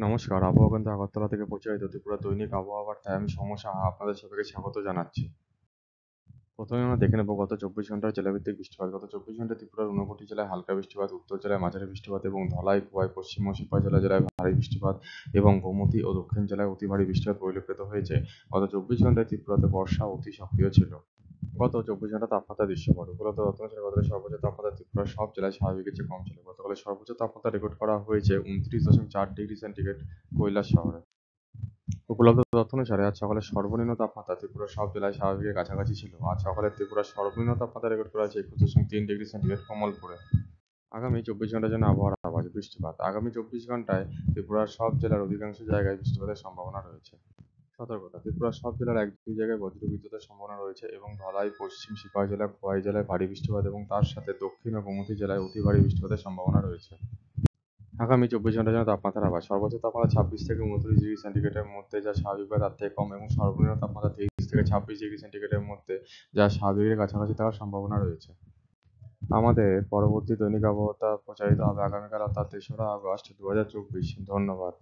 নমস্কার, আবহাওয়া কেন্দ্র আগরতলা থেকে প্রচারিত ত্রিপুরা দৈনিক আবহাওয়া বার্তায় আমি সৌম্য সাহা আপনাদের সবাইকে স্বাগত জানাচ্ছি। প্রথমে আমরা দেখে নেব গত 24 ঘন্টার জেলাভিত্তিক বৃষ্টিপাত। গত 24 ঘন্টায় ত্রিপুরার 49 জেলায় হালকা বৃষ্টিপাত, উত্তর জেলায় মাঝারি বৃষ্টিপাত এবং ধলাই, খোয়াই, পশ্চিম মুন্সিপাল জেলায় ভারী বৃষ্টিপাত এবং গোমতী ও দক্ষিণ জেলায় অতি ভারী বৃষ্টিপাত পরিলক্ষিত হয়েছে। গত 24 ঘন্টায় ত্রিপুরাতে বর্ষা অতি সক্রিয় ছিল। গত 24 ঘন্টা তাপমাত্রা দৃশ্যপট। উপলব্ধ তথ্য অনুসারে গতকাল সর্বোচ্চ তাপমাত্রা ত্রিপুরার সব জেলায় স্বাভাবিকের চেয়ে কম ছিল। গতকালের সর্বোচ্চ তাপমাত্রা রেকর্ড করা হয়েছে 29.4 ডিগ্রি সেন্টিগ্রেড কৈলাস শহরে। উপলব্ধ তথ্য অনুসারে আজ সকালে সর্বনিম্ন তাপমাত্রা ত্রিপুরার সব জেলায় স্বাভাবিকের কাছাকাছি ছিল। আজ সকালে ত্রিপুরার সর্বনিম্ন তাপমাত্রা রেকর্ড করা হয়েছে 21.3 ডিগ্রি সেন্টিগ্রেড কমলপুরে। আগামী 24 ঘন্টার জন্য আবহাওয়ার আভাস। বৃষ্টিপাত। আগামী 24 ঘন্টায় ত্রিপুরার সব জেলার অধিকাংশ জায়গায় বৃষ্টিপাতের সম্ভাবনা রয়েছে। সতর্কতা। ত্রিপুরার সব জেলার 1-2 জায়গায় বজ্রবিদ্যুতের সম্ভাবনা রয়েছে এবং ধলাই, পশ্চিম সিপাহি জেলা, খোয়াই জেলায় ভারী বৃষ্টিপাত এবং তার সাথে দক্ষিণ ও গোমতী জেলায় অতি ভারী বৃষ্টিপাতের সম্ভাবনা রয়েছে। আগামী 24 ঘন্টার জন্য তাপমাত্রার আভাস। সর্বোচ্চ তাপমাত্রা 26 থেকে 29 ডিগ্রি সেন্টিগ্রেডের মধ্যে, যা স্বাভাবিক বা তার থেকে কম, এবং সর্বনিম্ন তাপমাত্রা 23 থেকে 26 ডিগ্রি সেন্টিগ্রেডের মধ্যে, যা স্বাভাবিকের কাছাকাছি থাকার সম্ভাবনা রয়েছে। আমাদের পরবর্তী দৈনিক আবহাওয়া প্রচারিত হবে আগামীকাল অর্থাৎ 3রা আগস্ট 2024। ধন্যবাদ।